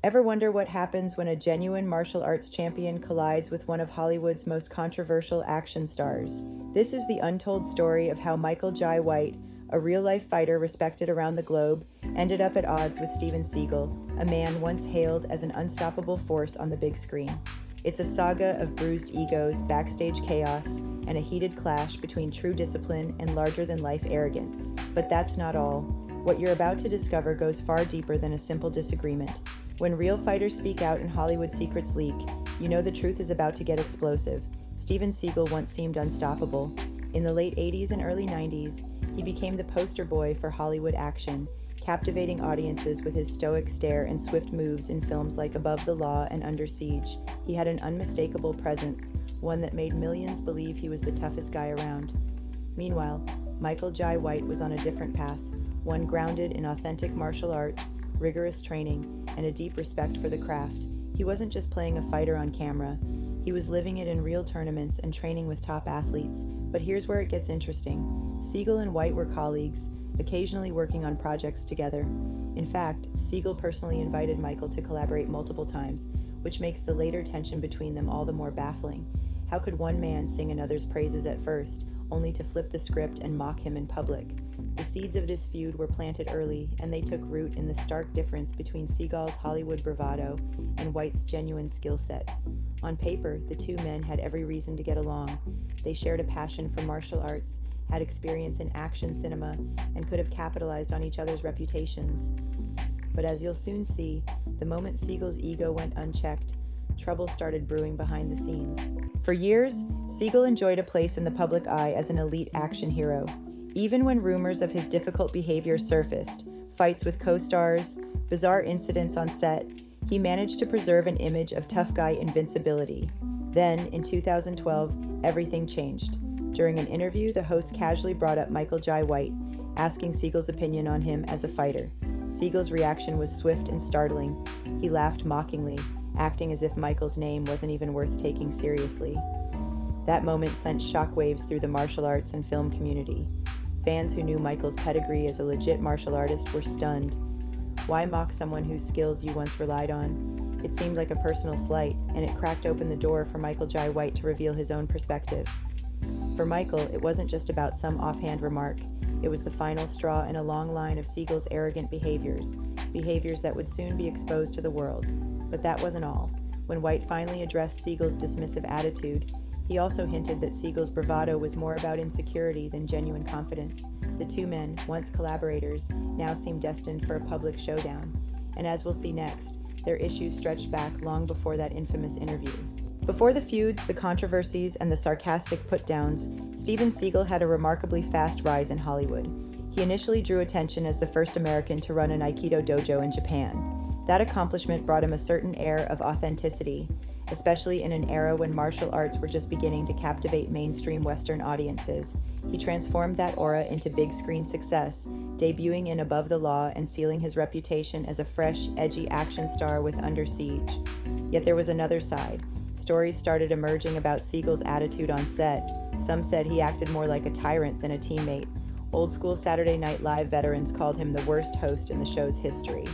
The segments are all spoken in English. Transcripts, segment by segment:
Ever wonder what happens when a genuine martial arts champion collides with one of Hollywood's most controversial action stars? This is the untold story of how Michael Jai White, a real-life fighter respected around the globe, ended up at odds with Steven Seagal, a man once hailed as an unstoppable force on the big screen. It's a saga of bruised egos, backstage chaos, and a heated clash between true discipline and larger-than-life arrogance. But that's not all. What you're about to discover goes far deeper than a simple disagreement. When real fighters speak out and Hollywood secrets leak, you know the truth is about to get explosive. Steven Seagal once seemed unstoppable. In the late 80s and early 90s, he became the poster boy for Hollywood action, captivating audiences with his stoic stare and swift moves in films like Above the Law and Under Siege. He had an unmistakable presence, one that made millions believe he was the toughest guy around. Meanwhile, Michael Jai White was on a different path, one grounded in authentic martial arts, rigorous training, and a deep respect for the craft. He wasn't just playing a fighter on camera, he was living it in real tournaments and training with top athletes. But here's where it gets interesting. Seagal and White were colleagues, occasionally working on projects together. In fact, Seagal personally invited Michael to collaborate multiple times, which makes the later tension between them all the more baffling. How could one man sing another's praises at first, only to flip the script and mock him in public? The seeds of this feud were planted early, and they took root in the stark difference between Seagal's Hollywood bravado and White's genuine skill set. On paper, the two men had every reason to get along. They shared a passion for martial arts, had experience in action cinema, and could have capitalized on each other's reputations. But as you'll soon see, the moment Seagal's ego went unchecked, trouble started brewing behind the scenes. For years, Seagal enjoyed a place in the public eye as an elite action hero. Even when rumors of his difficult behavior surfaced, fights with co-stars, bizarre incidents on set, he managed to preserve an image of tough guy invincibility. Then, in 2012, everything changed. During an interview, the host casually brought up Michael Jai White, asking Seagal's opinion on him as a fighter. Seagal's reaction was swift and startling. He laughed mockingly, acting as if Michael's name wasn't even worth taking seriously. That moment sent shockwaves through the martial arts and film community. Fans who knew Michael's pedigree as a legit martial artist were stunned. Why mock someone whose skills you once relied on? It seemed like a personal slight, and it cracked open the door for Michael Jai White to reveal his own perspective. For Michael, it wasn't just about some offhand remark. It was the final straw in a long line of Seagal's arrogant behaviors that would soon be exposed to the world. But that wasn't all. When White finally addressed Seagal's dismissive attitude, he also hinted that Seagal's bravado was more about insecurity than genuine confidence. The two men, once collaborators, now seemed destined for a public showdown. And as we'll see next, their issues stretched back long before that infamous interview. Before the feuds, the controversies, and the sarcastic put-downs, Steven Seagal had a remarkably fast rise in Hollywood. He initially drew attention as the first American to run an Aikido dojo in Japan. That accomplishment brought him a certain air of authenticity, especially in an era when martial arts were just beginning to captivate mainstream Western audiences. He transformed that aura into big-screen success, debuting in Above the Law and sealing his reputation as a fresh, edgy action star with Under Siege. Yet there was another side. Stories started emerging about Seagal's attitude on set. Some said he acted more like a tyrant than a teammate. Old-school Saturday Night Live veterans called him the worst host in the show's history.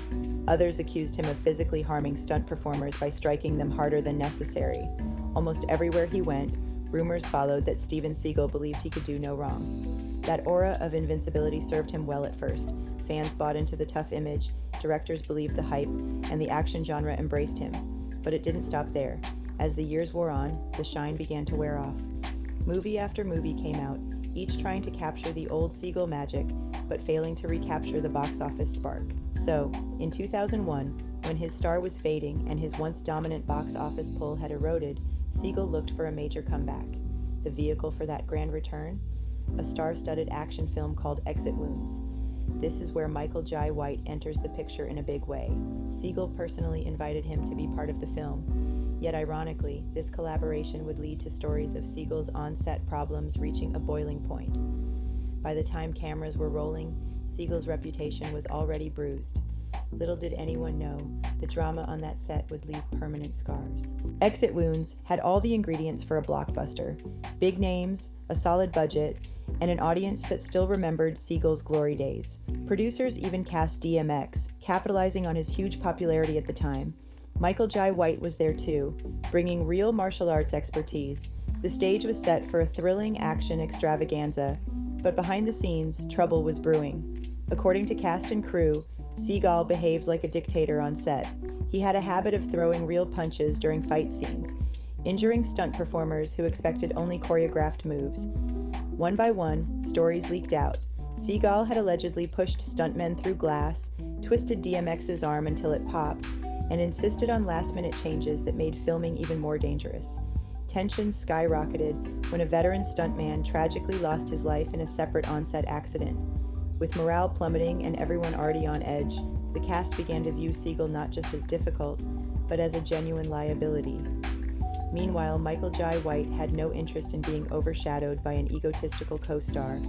Others accused him of physically harming stunt performers by striking them harder than necessary. Almost everywhere he went, rumors followed that Steven Seagal believed he could do no wrong. That aura of invincibility served him well at first. Fans bought into the tough image, directors believed the hype, and the action genre embraced him. But it didn't stop there. As the years wore on, the shine began to wear off. Movie after movie came out, each trying to capture the old Seagal magic, but failing to recapture the box office spark. So, in 2001, when his star was fading and his once dominant box office pull had eroded, Seagal looked for a major comeback. The vehicle for that grand return? A star-studded action film called Exit Wounds. This is where Michael Jai White enters the picture in a big way. Seagal personally invited him to be part of the film. Yet ironically, this collaboration would lead to stories of Seagal's on-set problems reaching a boiling point. By the time cameras were rolling, Seagal's reputation was already bruised. Little did anyone know, the drama on that set would leave permanent scars. Exit Wounds had all the ingredients for a blockbuster. Big names, a solid budget, and an audience that still remembered Seagal's glory days. Producers even cast DMX, capitalizing on his huge popularity at the time. Michael Jai White was there too, bringing real martial arts expertise. The stage was set for a thrilling action extravaganza, but behind the scenes, trouble was brewing. According to cast and crew, Seagal behaved like a dictator on set. He had a habit of throwing real punches during fight scenes, injuring stunt performers who expected only choreographed moves. One by one, stories leaked out. Seagal had allegedly pushed stuntmen through glass, twisted DMX's arm until it popped, and insisted on last-minute changes that made filming even more dangerous. Tensions skyrocketed when a veteran stuntman tragically lost his life in a separate on-set accident. With morale plummeting and everyone already on edge, the cast began to view Seagal not just as difficult, but as a genuine liability. Meanwhile, Michael Jai White had no interest in being overshadowed by an egotistical co-star.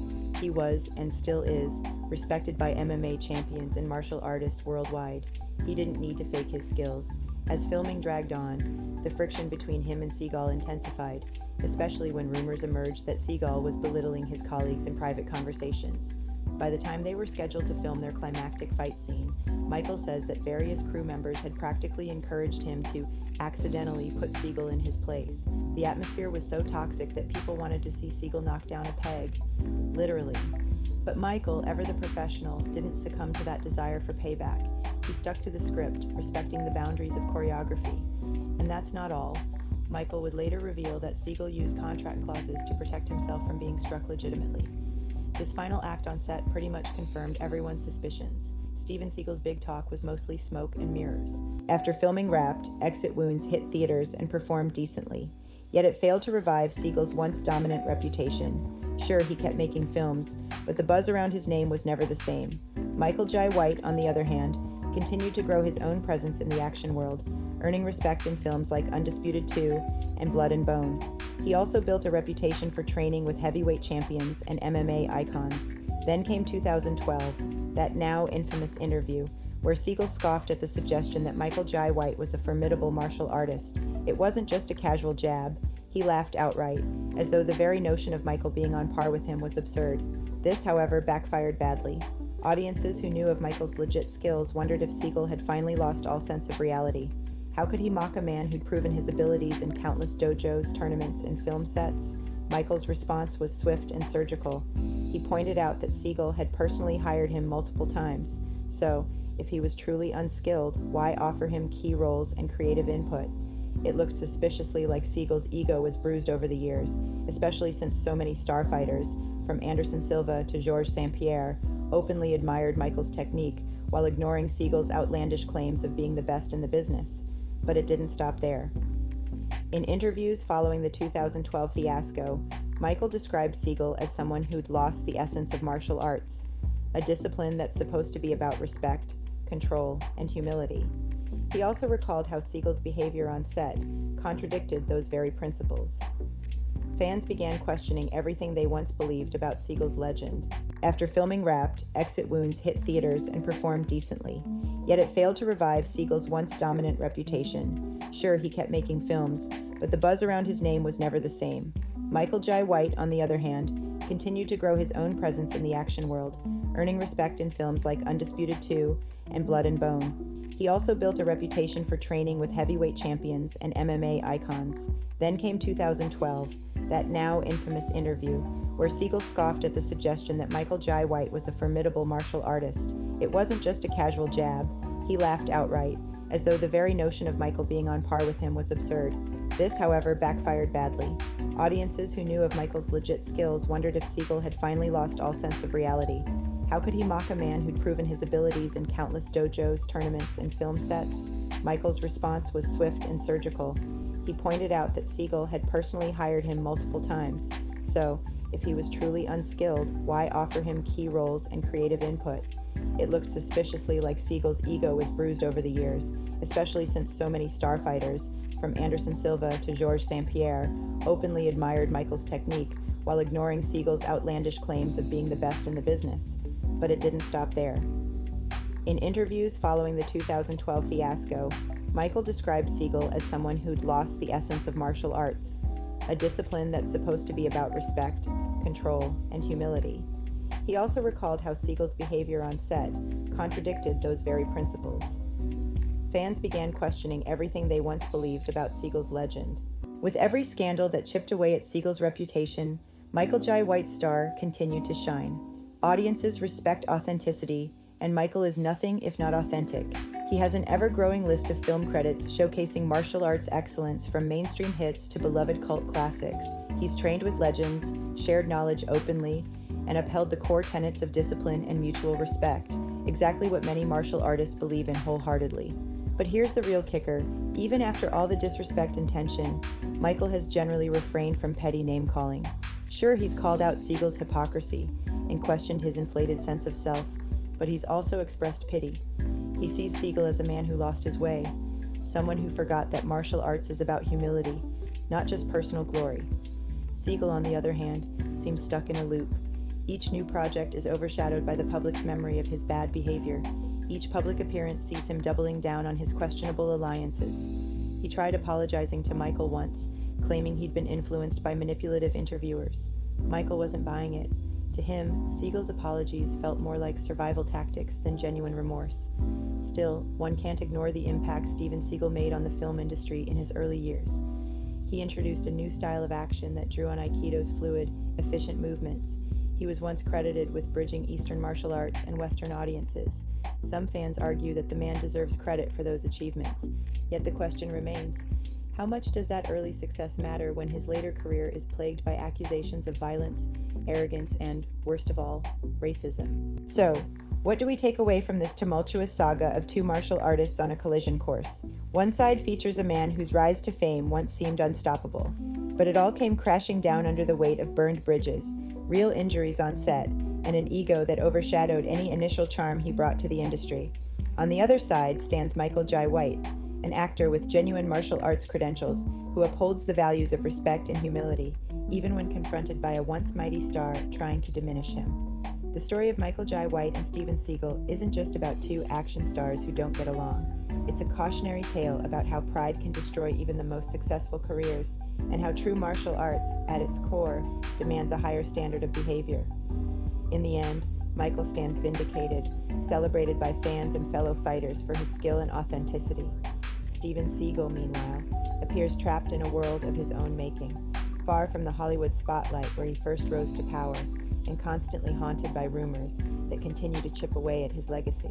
He was, and still is, respected by MMA champions and martial artists worldwide. He didn't need to fake his skills. As filming dragged on, the friction between him and Seagal intensified, especially when rumors emerged that Seagal was belittling his colleagues in private conversations. By the time they were scheduled to film their climactic fight scene, Michael says that various crew members had practically encouraged him to accidentally put Seagal in his place. The atmosphere was so toxic that people wanted to see Seagal knock down a peg, literally. But Michael, ever the professional, didn't succumb to that desire for payback. He stuck to the script, respecting the boundaries of choreography. And that's not all. Michael would later reveal that Seagal used contract clauses to protect himself from being struck legitimately. This final act on set pretty much confirmed everyone's suspicions. Steven Seagal's big talk was mostly smoke and mirrors. After filming wrapped, Exit Wounds hit theaters and performed decently. Yet it failed to revive Seagal's once dominant reputation. Sure, he kept making films, but the buzz around his name was never the same. Michael Jai White, on the other hand, continued to grow his own presence in the action world, earning respect in films like Undisputed 2 and Blood and Bone. He also built a reputation for training with heavyweight champions and MMA icons. Then came 2012, that now infamous interview, where Seagal scoffed at the suggestion that Michael Jai White was a formidable martial artist. It wasn't just a casual jab. He laughed outright, as though the very notion of Michael being on par with him was absurd. This, however, backfired badly. Audiences who knew of Michael's legit skills wondered if Seagal had finally lost all sense of reality. How could he mock a man who'd proven his abilities in countless dojos, tournaments, and film sets? Michael's response was swift and surgical. He pointed out that Seagal had personally hired him multiple times. So, if he was truly unskilled, why offer him key roles and creative input? It looked suspiciously like Seagal's ego was bruised over the years, especially since so many starfighters, from Anderson Silva to Georges St. Pierre, openly admired Michael's technique while ignoring Seagal's outlandish claims of being the best in the business. But it didn't stop there. In interviews following the 2012 fiasco, Michael described Seagal as someone who'd lost the essence of martial arts, a discipline that's supposed to be about respect, control, and humility. He also recalled how Seagal's behavior on set contradicted those very principles. Fans began questioning everything they once believed about Seagal's legend. After filming wrapped, Exit Wounds hit theaters and performed decently. Yet it failed to revive Seagal's once dominant reputation. Sure, he kept making films, but the buzz around his name was never the same. Michael Jai White, on the other hand, continued to grow his own presence in the action world, earning respect in films like Undisputed 2 and Blood and Bone. He also built a reputation for training with heavyweight champions and MMA icons. Then came 2012, that now infamous interview, where Seagal scoffed at the suggestion that Michael Jai White was a formidable martial artist. It wasn't just a casual jab. He laughed outright, as though the very notion of Michael being on par with him was absurd. This, however, backfired badly. Audiences who knew of Michael's legit skills wondered if Seagal had finally lost all sense of reality. How could he mock a man who'd proven his abilities in countless dojos, tournaments, and film sets? Michael's response was swift and surgical. He pointed out that Seagal had personally hired him multiple times. So, if he was truly unskilled, why offer him key roles and creative input? It looked suspiciously like Seagal's ego was bruised over the years, especially since so many starfighters, from Anderson Silva to Georges St. Pierre, openly admired Michael's technique while ignoring Seagal's outlandish claims of being the best in the business. But it didn't stop there. In interviews following the 2012 fiasco, Michael described Seagal as someone who'd lost the essence of martial arts, a discipline that's supposed to be about respect, control, and humility. He also recalled how Seagal's behavior on set contradicted those very principles. Fans began questioning everything they once believed about Seagal's legend. With every scandal that chipped away at Seagal's reputation, Michael Jai White's star continued to shine. Audiences respect authenticity, and Michael is nothing if not authentic. He has an ever-growing list of film credits showcasing martial arts excellence from mainstream hits to beloved cult classics. He's trained with legends, shared knowledge openly, and upheld the core tenets of discipline and mutual respect, exactly what many martial artists believe in wholeheartedly. But here's the real kicker. Even after all the disrespect and tension, Michael has generally refrained from petty name-calling. Sure, he's called out Seagal's hypocrisy and questioned his inflated sense of self, but he's also expressed pity. He sees Seagal as a man who lost his way, someone who forgot that martial arts is about humility, not just personal glory. Seagal, on the other hand, seems stuck in a loop. Each new project is overshadowed by the public's memory of his bad behavior. Each public appearance sees him doubling down on his questionable alliances. He tried apologizing to Michael once, claiming he'd been influenced by manipulative interviewers. Michael wasn't buying it. To him, Seagal's apologies felt more like survival tactics than genuine remorse. Still, one can't ignore the impact Steven Seagal made on the film industry in his early years. He introduced a new style of action that drew on Aikido's fluid, efficient movements. He was once credited with bridging Eastern martial arts and Western audiences. Some fans argue that the man deserves credit for those achievements. Yet the question remains, how much does that early success matter when his later career is plagued by accusations of violence, arrogance, and, worst of all, racism? So, what do we take away from this tumultuous saga of two martial artists on a collision course? One side features a man whose rise to fame once seemed unstoppable, but it all came crashing down under the weight of burned bridges, real injuries on set, and an ego that overshadowed any initial charm he brought to the industry. On the other side stands Michael Jai White, an actor with genuine martial arts credentials who upholds the values of respect and humility, even when confronted by a once mighty star trying to diminish him. The story of Michael Jai White and Steven Seagal isn't just about two action stars who don't get along. It's a cautionary tale about how pride can destroy even the most successful careers, and how true martial arts, at its core, demands a higher standard of behavior. In the end, Michael stands vindicated, celebrated by fans and fellow fighters for his skill and authenticity. Steven Seagal, meanwhile, appears trapped in a world of his own making, far from the Hollywood spotlight where he first rose to power, and constantly haunted by rumors that continue to chip away at his legacy.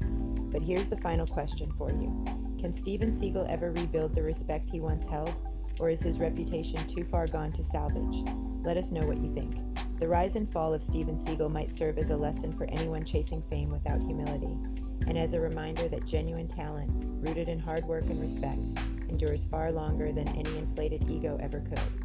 But here's the final question for you. Can Steven Seagal ever rebuild the respect he once held, or is his reputation too far gone to salvage? Let us know what you think. The rise and fall of Steven Seagal might serve as a lesson for anyone chasing fame without humility, and as a reminder that genuine talent, rooted in hard work and respect, endures far longer than any inflated ego ever could.